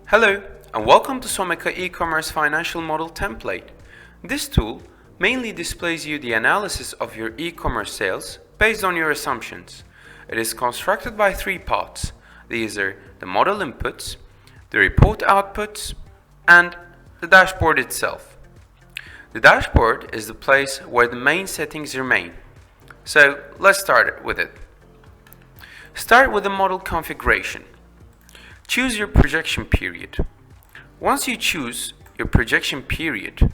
Hello and welcome to Someka Ecommerce Financial Model template. This tool mainly displays you the analysis of your e-commerce sales based on your assumptions. It is constructed by three parts. These are the model inputs, the report outputs, and the dashboard itself. The dashboard is the place where the main settings remain. So let's start with it. Start with the model configuration. Choose your projection period. Once you choose your projection period,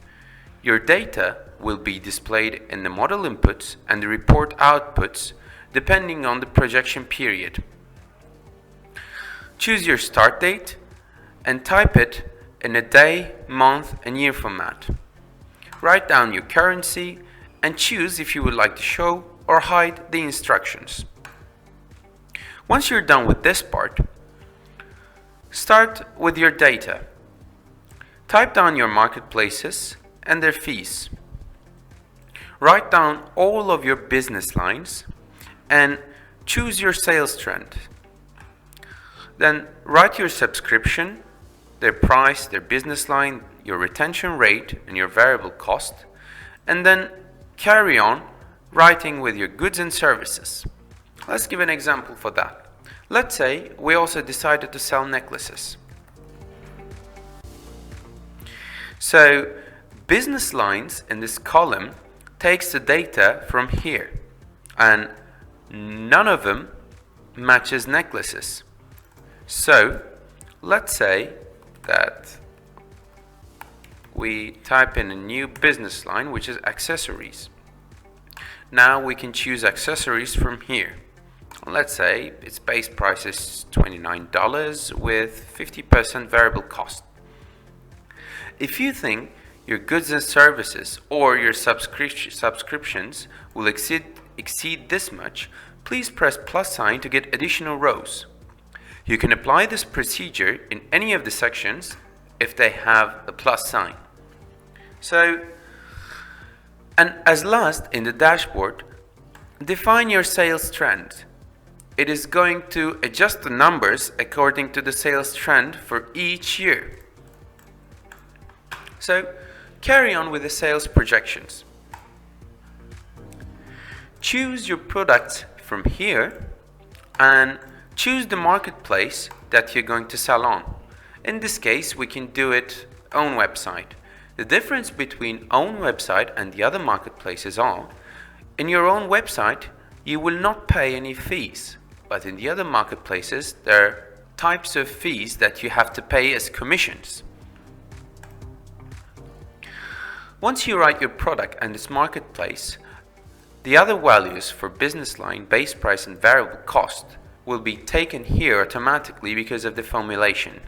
your data will be displayed in the model inputs and the report outputs depending on the projection period. Choose your start date and type it in a day, month, and year format. Write down your currency and choose if you would like to show or hide the instructions. Once you're done with this part, start with your data. Type down your marketplaces and their fees. Write down all of your business lines and choose your sales trend. Then write your subscription, their price, their business line, your retention rate, and your variable cost, and then carry on writing with your goods and services. Let's give an example for that. Let's say we also decided to sell necklaces. So business lines in this column takes the data from here, and none of them matches necklaces. So let's say that we type in a new business line, which is accessories. Now we can choose accessories from here. Let's say its base price is $29 with 50% variable cost. If you think your goods and services or your subscriptions will exceed this much, please press plus sign to get additional rows. You can apply this procedure in any of the sections if they have the plus sign. And as last in the dashboard, define your sales trend. It is going to adjust the numbers according to the sales trend for each year. So carry on with the sales projections. Choose your products from here and choose the marketplace that you're going to sell on. In this case, we can do it own website. The difference between own website and the other marketplaces are, in your own website, you will not pay any fees. But in the other marketplaces, there are types of fees that you have to pay as commissions. Once you write your product and its marketplace, the other values for business line, base price, and variable cost will be taken here automatically because of the formulation.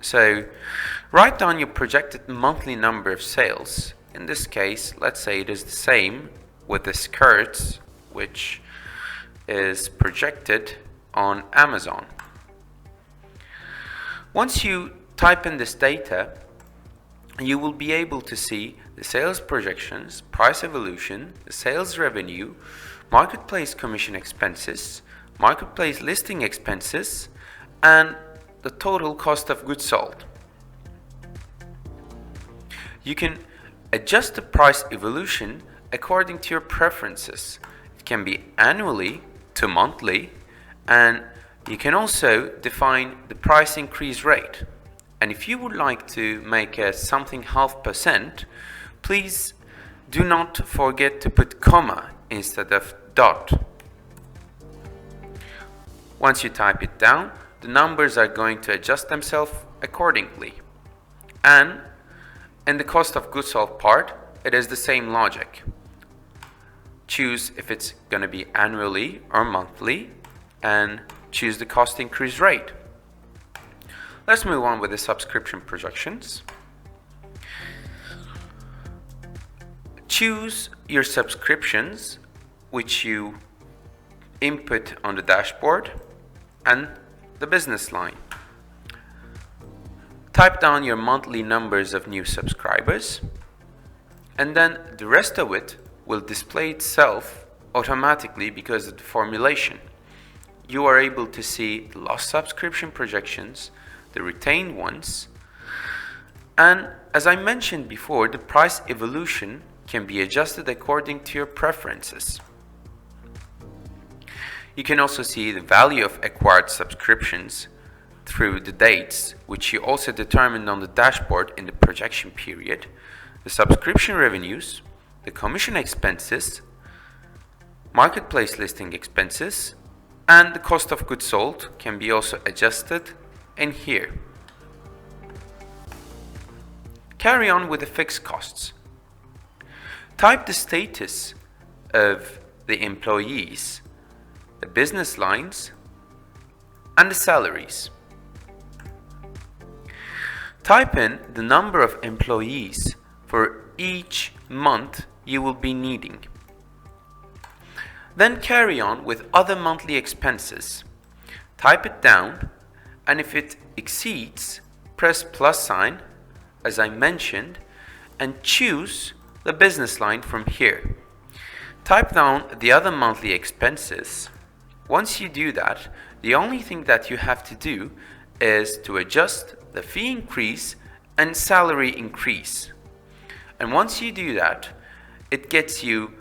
So write down your projected monthly number of sales. In this case, let's say it is the same with the skirts, which is projected on Amazon. Once you type in this data, you will be able to see the sales projections, price evolution, the sales revenue, marketplace commission expenses, marketplace listing expenses, and the total cost of goods sold. You can adjust the price evolution according to your preferences. It can be annually to monthly, and you can also define the price increase rate. And if you would like to make something 0.5%, please do not forget to put comma instead of dot. Once you type it down, the numbers are going to adjust themselves accordingly. And in the cost of goods sold part, it is the same logic. Choose if it's going to be annually or monthly, and choose the cost increase rate. Let's move on with the subscription projections. Choose your subscriptions, which you input on the dashboard, and the business line. Type down your monthly numbers of new subscribers, and then the rest of it will display itself automatically because of the formulation. You are able to see the lost subscription projections, the retained ones. And as I mentioned before, the price evolution can be adjusted according to your preferences. You can also see the value of acquired subscriptions through the dates, which you also determined on the dashboard in the projection period, the subscription revenues, the commission expenses, marketplace listing expenses, and the cost of goods sold can be also adjusted in here. Carry on with the fixed costs. Type the status of the employees, the business lines, and the salaries. Type in the number of employees for each month you will be needing. Then carry on with other monthly expenses. Type it down, and if it exceeds, press plus sign, as I mentioned, and choose the business line from here. Type down the other monthly expenses. Once you do that, the only thing that you have to do is to adjust the fee increase and salary increase. And once you do that, it gets you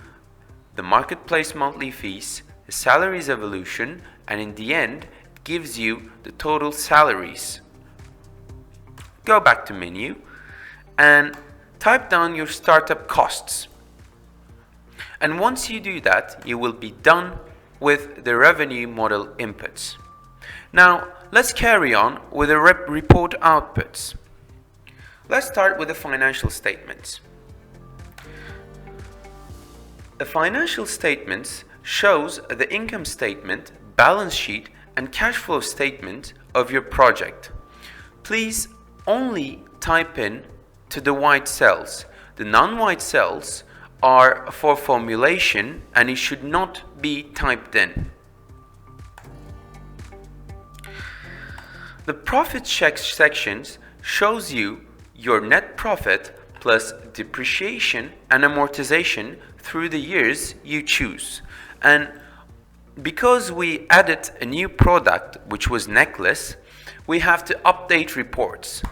the marketplace monthly fees, the salaries evolution, and in the end, it gives you the total salaries. Go back to menu and type down your startup costs. And once you do that, you will be done with the revenue model inputs. Now, let's carry on with the report outputs. Let's start with the financial statements. The financial statements shows the income statement, balance sheet, and cash flow statement of your project. Please only type in to the white cells. The non-white cells are for formulation and it should not be typed in. The profit sections shows you your net profit plus depreciation and amortization through the years you choose. And because we added a new product, which was necklace, we have to update reports.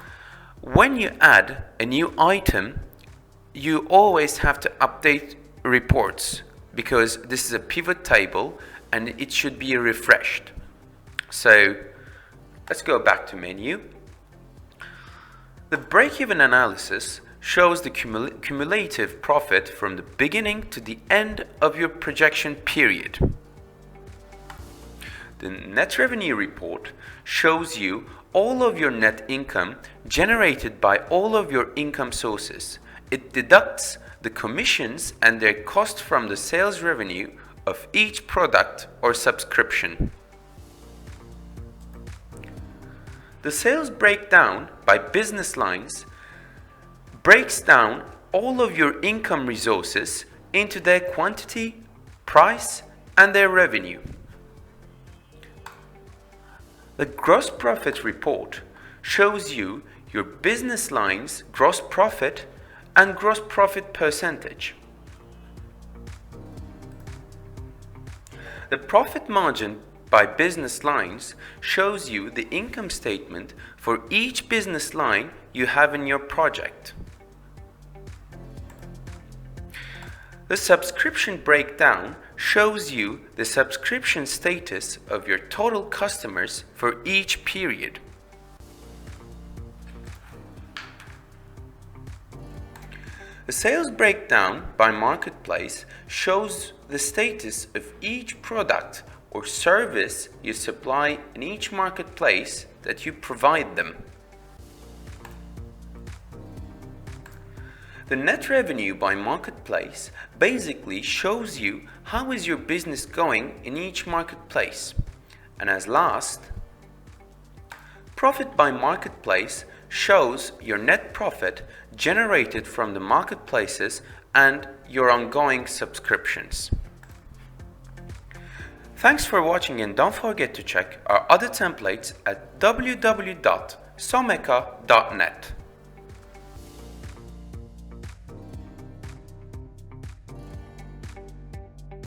When you add a new item, you always have to update reports because this is a pivot table and it should be refreshed. So let's go back to menu. The break-even analysis shows the cumulative profit from the beginning to the end of your projection period. The net revenue report shows you all of your net income generated by all of your income sources. It deducts the commissions and their cost from the sales revenue of each product or subscription. The sales breakdown by business lines breaks down all of your income resources into their quantity, price, and their revenue. The gross profit report shows you your business lines' gross profit and gross profit percentage. The profit margin by business lines shows you the income statement for each business line you have in your project. The subscription breakdown shows you the subscription status of your total customers for each period. The sales breakdown by marketplace shows the status of each product or service you supply in each marketplace that you provide them. The net revenue by marketplace basically shows you how is your business going in each marketplace. And as last, profit by marketplace shows your net profit generated from the marketplaces and your ongoing subscriptions. Thanks for watching, and don't forget to check our other templates at www.someka.net.